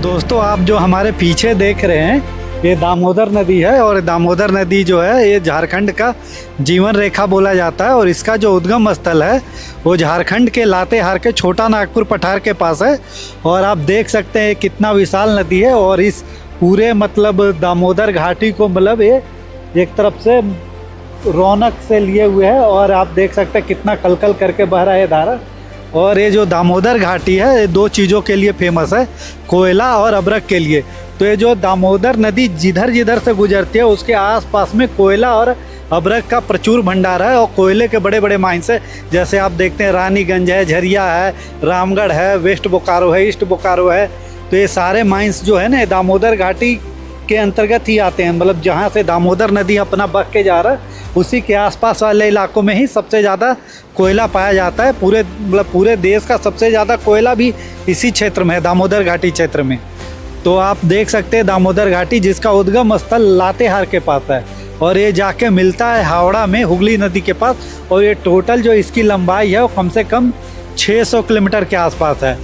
दोस्तों आप जो हमारे पीछे देख रहे हैं ये दामोदर नदी है और दामोदर नदी जो है ये झारखंड का जीवन रेखा बोला जाता है और इसका जो उद्गम स्थल है वो झारखंड के लातेहार के छोटा नागपुर पठार के पास है। और आप देख सकते हैं कितना विशाल नदी है और इस पूरे मतलब दामोदर घाटी को मतलब ये एक तरफ से रौनक से लिए हुए है और आप देख सकते हैं कितना कलकल करके बह रहा है धारा। और ये जो दामोदर घाटी है ये दो चीज़ों के लिए फेमस है, कोयला और अब्रक के लिए। तो ये जो दामोदर नदी जिधर जिधर से गुजरती है उसके आसपास में कोयला और अब्रक का प्रचुर भंडार है और कोयले के बड़े बड़े माइंस है। जैसे आप देखते हैं रानीगंज है, झरिया है, रामगढ़ है, वेस्ट बोकारो है, ईस्ट बोकारो है। तो ये सारे माइंस जो है ना दामोदर घाटी के अंतर्गत ही आते हैं। मतलब जहाँ से दामोदर नदी अपना बह के जा रहा है उसी के आसपास वाले इलाकों में ही सबसे ज़्यादा कोयला पाया जाता है। पूरे देश का सबसे ज़्यादा कोयला भी इसी क्षेत्र में है, दामोदर घाटी क्षेत्र में। तो आप देख सकते हैं दामोदर घाटी जिसका उद्गम स्थल लातेहार के पास है और ये जाके मिलता है हावड़ा में हुगली नदी के पास। और ये टोटल जो इसकी लंबाई है वो कम से कम 600 किलोमीटर के आसपास है।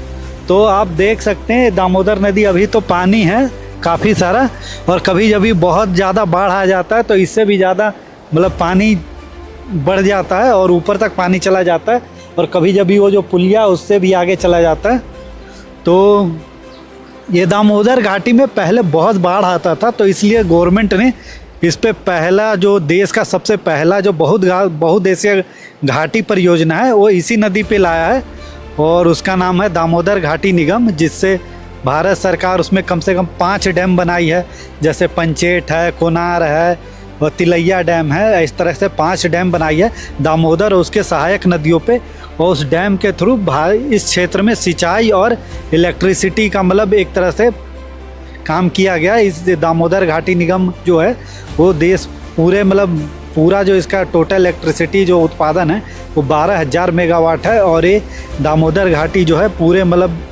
तो आप देख सकते हैं दामोदर नदी अभी तो पानी है काफ़ी सारा और कभी जब बहुत ज़्यादा बाढ़ आ जाता है तो इससे भी ज़्यादा मतलब पानी बढ़ जाता है और ऊपर तक पानी चला जाता है और कभी जब वो जो पुलिया उससे भी आगे चला जाता है। तो ये दामोदर घाटी में पहले बहुत बाढ़ आता था तो इसलिए गवर्नमेंट ने इस पे पहला जो देश का सबसे पहला जो बहुउद्देशीय घाटी परियोजना है वो इसी नदी पे लाया है और उसका नाम है दामोदर घाटी निगम, जिससे भारत सरकार उसमें कम से कम 5 डैम बनाई है। जैसे पंचेट है, कोनार है और तिलैया डैम है। इस तरह से 5 डैम बनाई है दामोदर और उसके सहायक नदियों पे। और उस डैम के थ्रू इस क्षेत्र में सिंचाई और इलेक्ट्रिसिटी का मतलब एक तरह से काम किया गया। इस दामोदर घाटी निगम जो है वो देश पूरा जो इसका टोटल इलेक्ट्रिसिटी जो उत्पादन है वो 12,000 मेगावाट है। और ये दामोदर घाटी जो है पूरे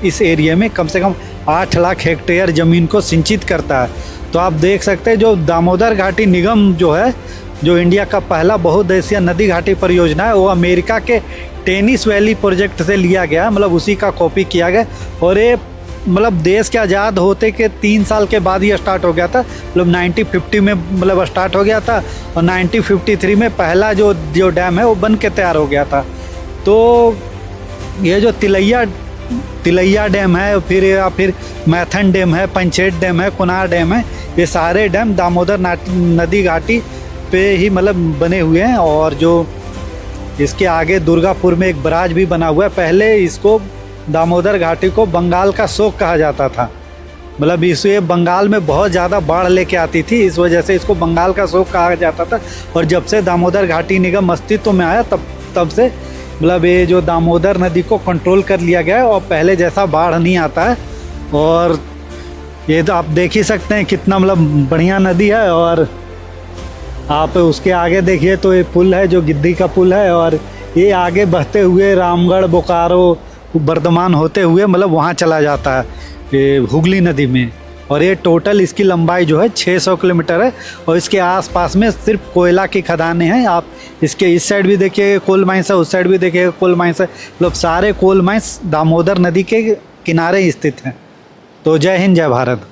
इस एरिया में कम से कम 8 लाख हेक्टेयर ज़मीन को सिंचित करता है। तो आप देख सकते हैं जो दामोदर घाटी निगम जो है जो इंडिया का पहला बहुउद्देशीय नदी घाटी परियोजना है वो अमेरिका के टेनिस वैली प्रोजेक्ट से लिया गया, उसी का कॉपी किया गया। और ये देश के आज़ाद होते के 3 साल के बाद ये स्टार्ट हो गया था। 1950 में स्टार्ट हो गया था और 1953 में पहला जो डैम है वो बन के तैयार हो गया था। तो ये जो तिलैया डैम है, फिर मैथन डैम है, पंचेट डैम है, कुनार डैम है, ये सारे डैम दामोदर नदी घाटी पे ही बने हुए हैं। और जो इसके आगे दुर्गापुर में एक बराज भी बना हुआ है। पहले इसको दामोदर घाटी को बंगाल का शोक कहा जाता था। इसे बंगाल में बहुत ज़्यादा बाढ़ लेके आती थी, इस वजह से इसको बंगाल का शोक कहा जाता था। और जब से दामोदर घाटी निगम अस्तित्व में आया तब से ये जो दामोदर नदी को कंट्रोल कर लिया गया है और पहले जैसा बाढ़ नहीं आता है। और ये तो आप देख ही सकते हैं कितना बढ़िया नदी है। और आप उसके आगे देखिए तो ये पुल है जो गिद्दी का पुल है और ये आगे बहते हुए रामगढ़, बोकारो, बर्धमान होते हुए वहाँ चला जाता है ये हुगली नदी में। और ये टोटल इसकी लंबाई जो है 600 किलोमीटर है और इसके आसपास में सिर्फ कोयला की खदानें हैं। आप इसके इस साइड भी देखिए कोल माइंस है, उस साइड भी देखिए कोल माइंस है। सारे कोल माइंस दामोदर नदी के किनारे स्थित हैं। तो जय हिंद, जय भारत।